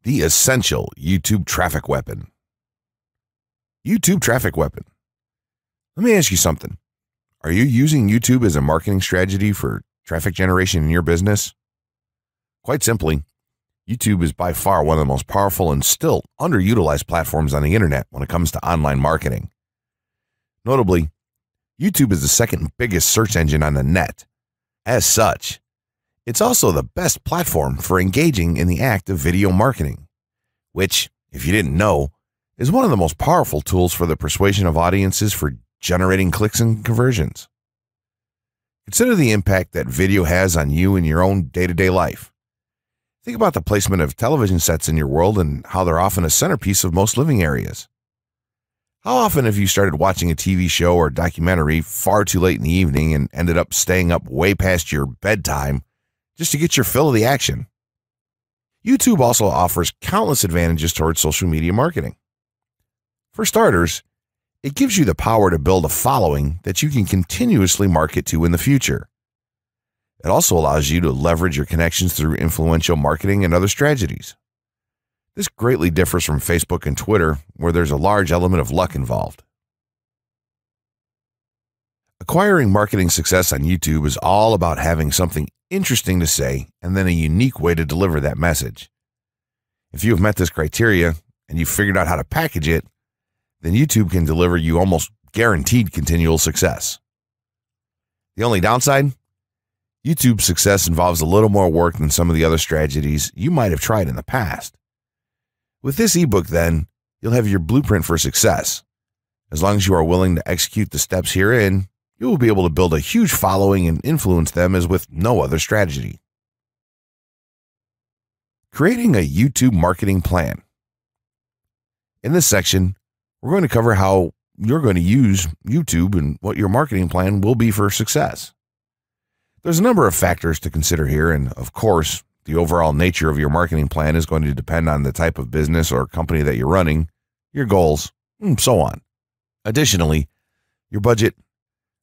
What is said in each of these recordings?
The essential YouTube traffic weapon. YouTube traffic weapon. Let me ask you something. Are you using YouTube as a marketing strategy for traffic generation in your business? Quite simply, YouTube is by far one of the most powerful and still underutilized platforms on the internet when it comes to online marketing. Notably, YouTube is the second biggest search engine on the net. As such, it's also the best platform for engaging in the act of video marketing, which, if you didn't know, is one of the most powerful tools for the persuasion of audiences for generating clicks and conversions. Consider the impact that video has on you in your own day-to-day life. Think about the placement of television sets in your world and how they're often a centerpiece of most living areas. How often have you started watching a TV show or documentary far too late in the evening and ended up staying up way past your bedtime just to get your fill of the action? YouTube also offers countless advantages towards social media marketing. For starters, it gives you the power to build a following that you can continuously market to in the future. It also allows you to leverage your connections through influential marketing and other strategies. This greatly differs from Facebook and Twitter, where there's a large element of luck involved. Acquiring marketing success on YouTube is all about having something interesting to say and then a unique way to deliver that message. If you have met this criteria and you've figured out how to package it, then YouTube can deliver you almost guaranteed continual success. The only downside? YouTube's success involves a little more work than some of the other strategies you might have tried in the past. With this ebook, then, you'll have your blueprint for success. As long as you are willing to execute the steps herein, you will be able to build a huge following and influence them as with no other strategy. Creating a YouTube marketing plan. In this section, we're going to cover how you're going to use YouTube and what your marketing plan will be for success. There's a number of factors to consider here, and of course, the overall nature of your marketing plan is going to depend on the type of business or company that you're running, your goals, and so on. Additionally, your budget,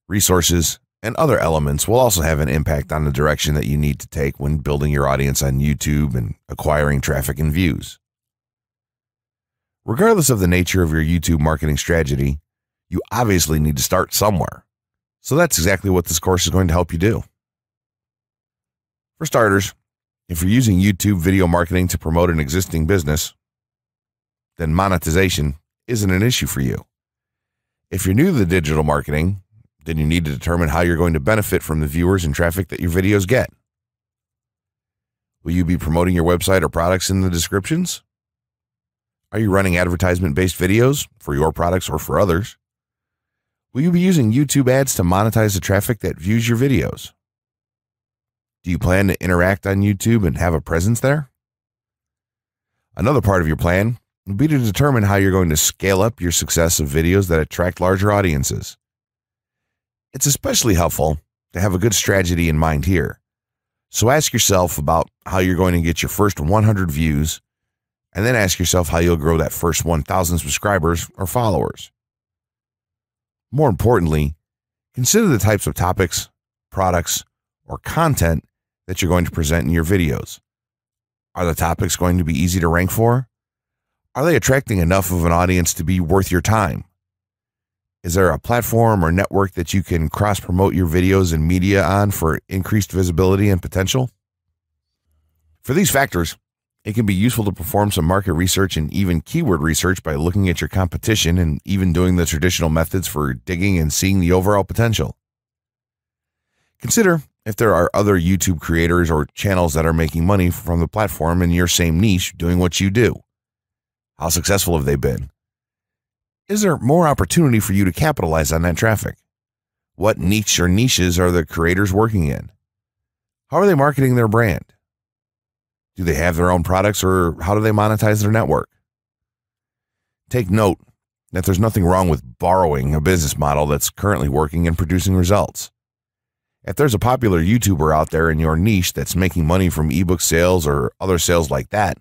resources, and other elements will also have an impact on the direction that you need to take when building your audience on YouTube and acquiring traffic and views. Regardless of the nature of your YouTube marketing strategy, you obviously need to start somewhere. So that's exactly what this course is going to help you do. For starters, if you're using YouTube video marketing to promote an existing business, then monetization isn't an issue for you. If you're new to the digital marketing, then you need to determine how you're going to benefit from the viewers and traffic that your videos get. Will you be promoting your website or products in the descriptions? Are you running advertisement-based videos for your products or for others? Will you be using YouTube ads to monetize the traffic that views your videos? Do you plan to interact on YouTube and have a presence there? Another part of your plan will be to determine how you're going to scale up your success of videos that attract larger audiences. It's especially helpful to have a good strategy in mind here. So ask yourself about how you're going to get your first 100 views, and then ask yourself how you'll grow that first 1,000 subscribers or followers. More importantly, consider the types of topics, products, or content that you're going to present in your videos. Are the topics going to be easy to rank for? Are they attracting enough of an audience to be worth your time? Is there a platform or network that you can cross-promote your videos and media on for increased visibility and potential? For these factors, it can be useful to perform some market research and even keyword research by looking at your competition and even doing the traditional methods for digging and seeing the overall potential. Consider if there are other YouTube creators or channels that are making money from the platform in your same niche doing what you do. How successful have they been? Is there more opportunity for you to capitalize on that traffic? What niche or niches are the creators working in? How are they marketing their brand? Do they have their own products, or how do they monetize their network? Take note that there's nothing wrong with borrowing a business model that's currently working and producing results. If there's a popular YouTuber out there in your niche that's making money from ebook sales or other sales like that,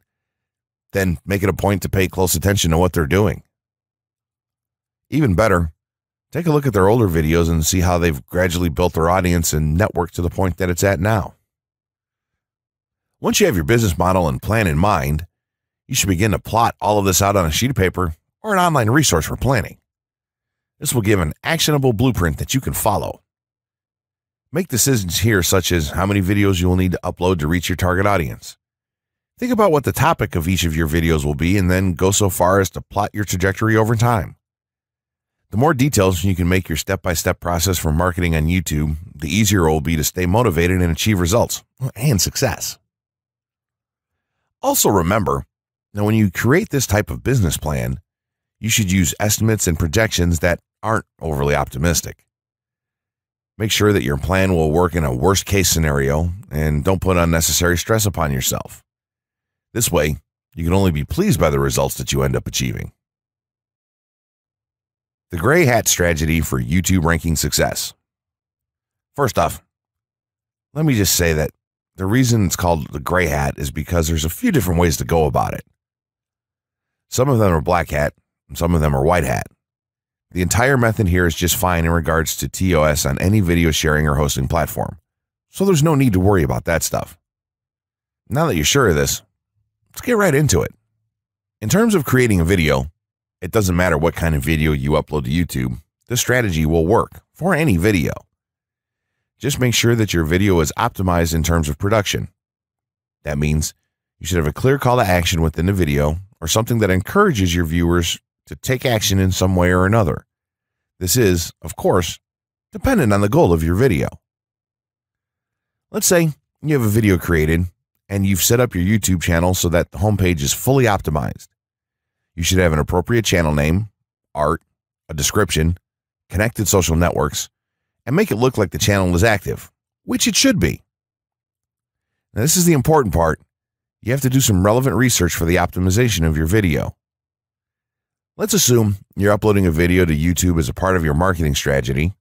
then make it a point to pay close attention to what they're doing. Even better, take a look at their older videos and see how they've gradually built their audience and network to the point that it's at now. Once you have your business model and plan in mind, You should begin to plot all of this out on a sheet of paper or an online resource for planning. This will give an actionable blueprint that you can follow. Make decisions here, such as how many videos you will need to upload to reach your target audience. Think about what the topic of each of your videos will be, and then go so far as to plot your trajectory over time. The more details you can make your step-by-step process for marketing on YouTube, the easier it will be to stay motivated and achieve results and success. Also remember, now when you create this type of business plan, you should use estimates and projections that aren't overly optimistic. Make sure that your plan will work in a worst-case scenario and don't put unnecessary stress upon yourself. This way, you can only be pleased by the results that you end up achieving. The gray hat strategy for YouTube ranking success. First off, let me just say that the reason it's called the gray hat is because there's a few different ways to go about it. Some of them are black hat, and some of them are white hat. The entire method here is just fine in regards to TOS on any video sharing or hosting platform, so there's no need to worry about that stuff. Now that you're sure of this, let's get right into it. In terms of creating a video, it doesn't matter what kind of video you upload to YouTube, this strategy will work for any video. Just make sure that your video is optimized in terms of production. That means you should have a clear call to action within the video or something that encourages your viewers to take action in some way or another. This is, of course, dependent on the goal of your video. Let's say you have a video created and you've set up your YouTube channel so that the homepage is fully optimized. You should have an appropriate channel name, art, a description, connected social networks, and make it look like the channel is active, which it should be. Now, this is the important part. You have to do some relevant research for the optimization of your video. Let's assume you're uploading a video to YouTube as a part of your marketing strategy,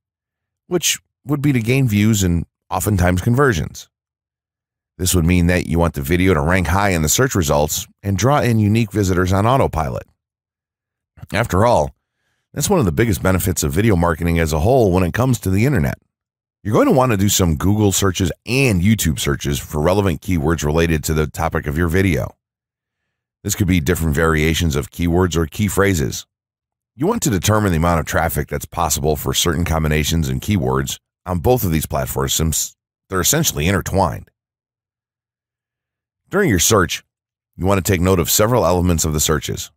which would be to gain views and oftentimes conversions. This would mean that you want the video to rank high in the search results and draw in unique visitors on autopilot. After all, that's one of the biggest benefits of video marketing as a whole when it comes to the internet. You're going to want to do some Google searches and YouTube searches for relevant keywords related to the topic of your video. This could be different variations of keywords or key phrases. You want to determine the amount of traffic that's possible for certain combinations and keywords on both of these platforms since they're essentially intertwined. During your search, you want to take note of several elements of the searches.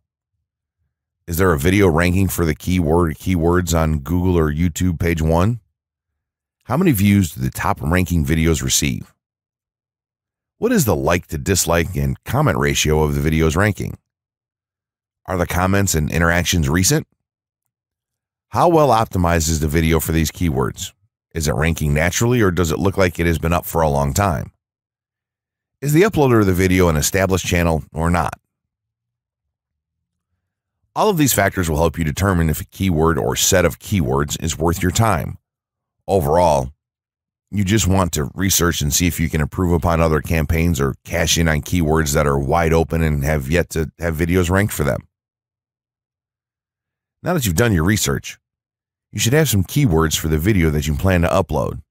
Is there a video ranking for the keyword or keywords on Google or YouTube page 1? How many views do the top ranking videos receive? What is the like to dislike and comment ratio of the video's ranking? Are the comments and interactions recent? How well optimized is the video for these keywords? Is it ranking naturally or does it look like it has been up for a long time? Is the uploader of the video an established channel or not? All of these factors will help you determine if a keyword or set of keywords is worth your time. Overall, you just want to research and see if you can improve upon other campaigns or cash in on keywords that are wide open and have yet to have videos ranked for them. Now that you've done your research, you should have some keywords for the video that you plan to upload.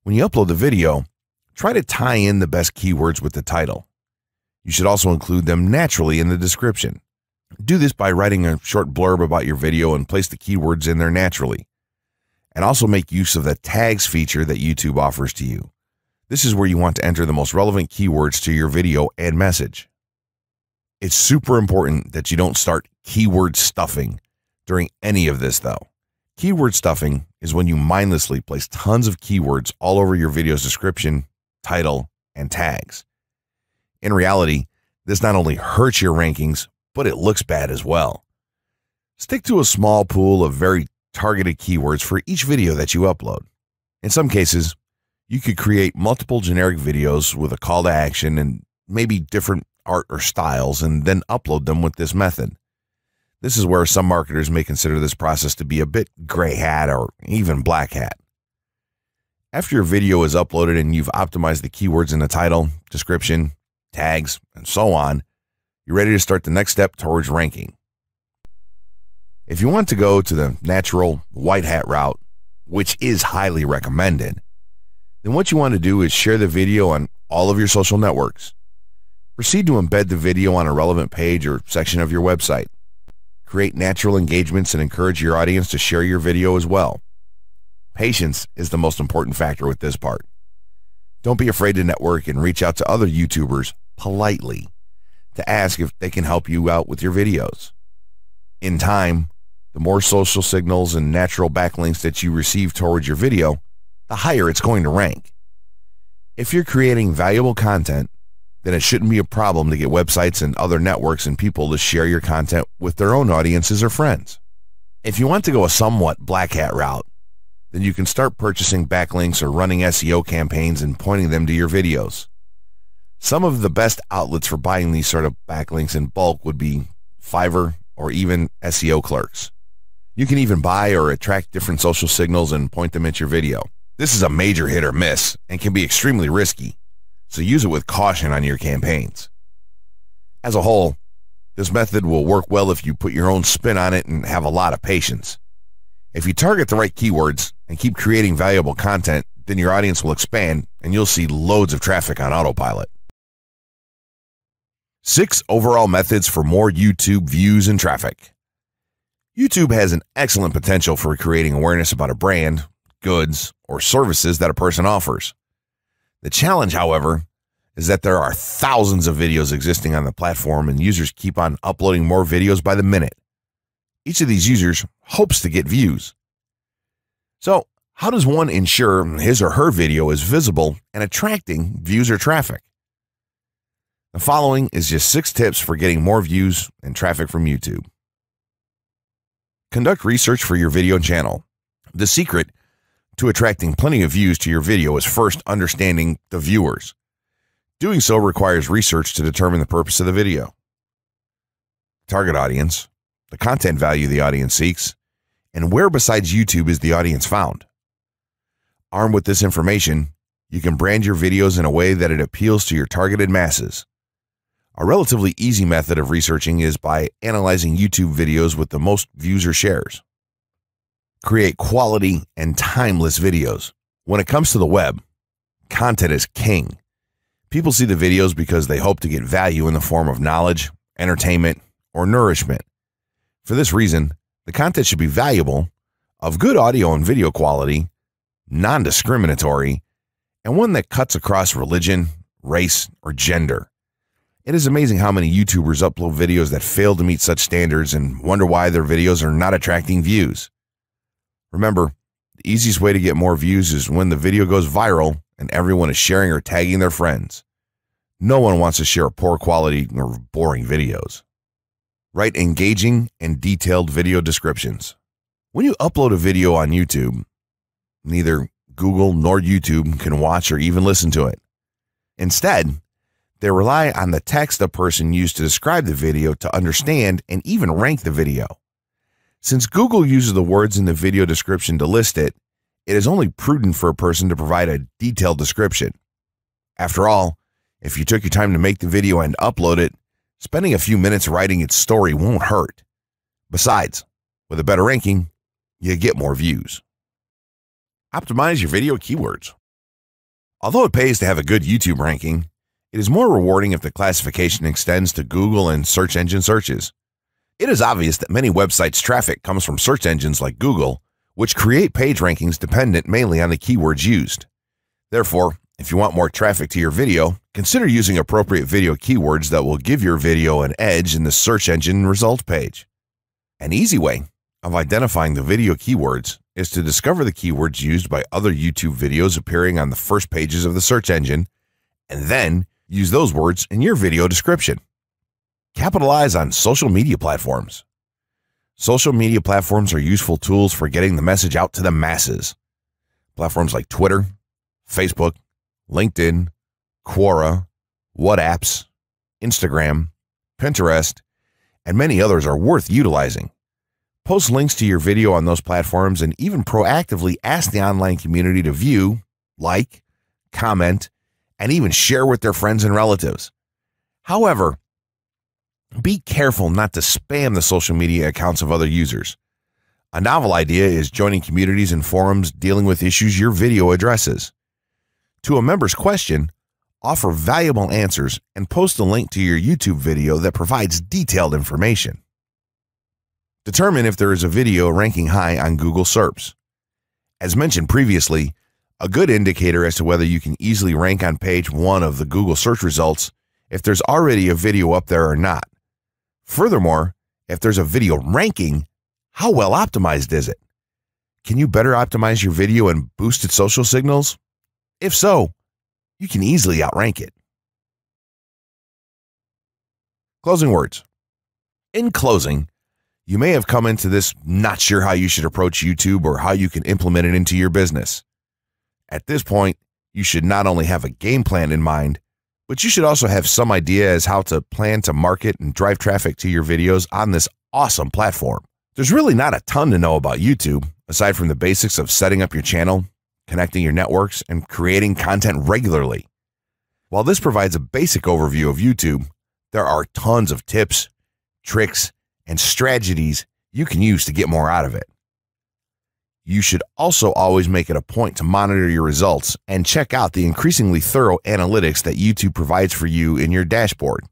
When you upload the video, try to tie in the best keywords with the title. You should also include them naturally in the description. Do this by writing a short blurb about your video and place the keywords in there naturally. And also make use of the tags feature that YouTube offers to you. This is where you want to enter the most relevant keywords to your video and message. It's super important that you don't start keyword stuffing during any of this though. Keyword stuffing is when you mindlessly place tons of keywords all over your video's description, title, and tags. In reality, this not only hurts your rankings, but it looks bad as well. Stick to a small pool of very targeted keywords for each video that you upload. In some cases, you could create multiple generic videos with a call to action and maybe different art or styles and then upload them with this method. This is where some marketers may consider this process to be a bit gray hat or even black hat. After your video is uploaded and you've optimized the keywords in the title, description, tags, and so on, you're ready to start the next step towards ranking. If you want to go to the natural white hat route, which is highly recommended, then what you want to do is share the video on all of your social networks. Proceed to embed the video on a relevant page or section of your website. Create natural engagements and encourage your audience to share your video as well. Patience is the most important factor with this part. Don't be afraid to network and reach out to other YouTubers politely to ask if they can help you out with your videos. In time, the more social signals and natural backlinks that you receive towards your video, the higher it's going to rank. If you're creating valuable content, then it shouldn't be a problem to get websites and other networks and people to share your content with their own audiences or friends. If you want to go a somewhat black hat route, then you can start purchasing backlinks or running SEO campaigns and pointing them to your videos. Some of the best outlets for buying these sort of backlinks in bulk would be Fiverr or even SEO clerks. You can even buy or attract different social signals and point them at your video. This is a major hit or miss and can be extremely risky, so use it with caution on your campaigns. As a whole, this method will work well if you put your own spin on it and have a lot of patience. If you target the right keywords and keep creating valuable content, then your audience will expand and you'll see loads of traffic on autopilot. 6 overall methods for more YouTube views and traffic. YouTube has an excellent potential for creating awareness about a brand, goods, or services that a person offers. The challenge, however, is that there are thousands of videos existing on the platform and users keep on uploading more videos by the minute. Each of these users hopes to get views. So, how does one ensure his or her video is visible and attracting views or traffic? The following is just 6 tips for getting more views and traffic from YouTube. Conduct research for your video channel. The secret to attracting plenty of views to your video is first understanding the viewers. Doing so requires research to determine the purpose of the video, target audience, the content value the audience seeks, and where besides YouTube is the audience found. Armed with this information, you can brand your videos in a way that it appeals to your targeted masses. A relatively easy method of researching is by analyzing YouTube videos with the most views or shares. Create quality and timeless videos. When it comes to the web, content is king. People see the videos because they hope to get value in the form of knowledge, entertainment, or nourishment. For this reason, the content should be valuable, of good audio and video quality, non-discriminatory, and one that cuts across religion, race, or gender. It is amazing how many YouTubers upload videos that fail to meet such standards and wonder why their videos are not attracting views. Remember, the easiest way to get more views is when the video goes viral and everyone is sharing or tagging their friends. No one wants to share poor quality or boring videos. Write engaging and detailed video descriptions. When you upload a video on YouTube, neither Google nor YouTube can watch or even listen to it. Instead, they rely on the text a person used to describe the video to understand and even rank the video. Since Google uses the words in the video description to list it, it is only prudent for a person to provide a detailed description. After all, if you took your time to make the video and upload it, spending a few minutes writing its story won't hurt. Besides, with a better ranking, you get more views. Optimize your video keywords. Although it pays to have a good YouTube ranking, it is more rewarding if the classification extends to Google and search engine searches. It is obvious that many websites' traffic comes from search engines like Google, which create page rankings dependent mainly on the keywords used. Therefore, if you want more traffic to your video, consider using appropriate video keywords that will give your video an edge in the search engine result page. An easy way of identifying the video keywords is to discover the keywords used by other YouTube videos appearing on the first pages of the search engine, and then use those words in your video description. Capitalize on social media platforms. Social media platforms are useful tools for getting the message out to the masses. Platforms like Twitter, Facebook, LinkedIn, Quora, WhatsApp, Instagram, Pinterest, and many others are worth utilizing. Post links to your video on those platforms and even proactively ask the online community to view, like, comment, and even share with their friends and relatives. However, be careful not to spam the social media accounts of other users. A novel idea is joining communities and forums dealing with issues your video addresses. To a member's question, offer valuable answers, and post a link to your YouTube video that provides detailed information. Determine if there is a video ranking high on Google SERPs. As mentioned previously, a good indicator as to whether you can easily rank on page 1 of the Google search results if there's already a video up there or not. Furthermore, if there's a video ranking, how well optimized is it? Can you better optimize your video and boost its social signals? If so, you can easily outrank it. Closing words. In closing, you may have come into this not sure how you should approach YouTube or how you can implement it into your business. At this point, you should not only have a game plan in mind, but you should also have some idea as how to plan to market and drive traffic to your videos on this awesome platform. There's really not a ton to know about YouTube, aside from the basics of setting up your channel, connecting your networks, and creating content regularly. While this provides a basic overview of YouTube, there are tons of tips, tricks, and strategies you can use to get more out of it. You should also always make it a point to monitor your results and check out the increasingly thorough analytics that YouTube provides for you in your dashboard.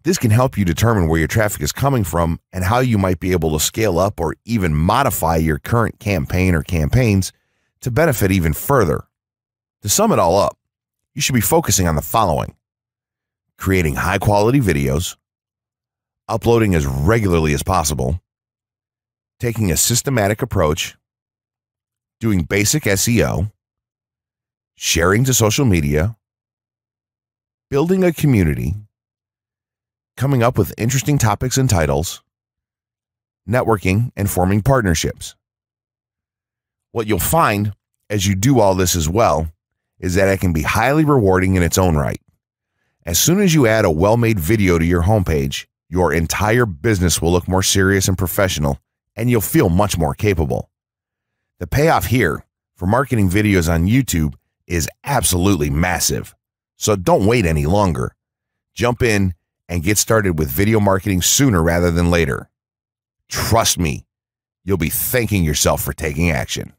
This can help you determine where your traffic is coming from and how you might be able to scale up or even modify your current campaign or campaigns to benefit even further. To sum it all up, you should be focusing on the following: creating high-quality videos, uploading as regularly as possible, taking a systematic approach, doing basic SEO, sharing to social media, building a community, coming up with interesting topics and titles, networking, and forming partnerships. What you'll find as you do all this as well is that it can be highly rewarding in its own right. As soon as you add a well-made video to your homepage, your entire business will look more serious and professional, and you'll feel much more capable. The payoff here for marketing videos on YouTube is absolutely massive. So don't wait any longer. Jump in and get started with video marketing sooner rather than later. Trust me, you'll be thanking yourself for taking action.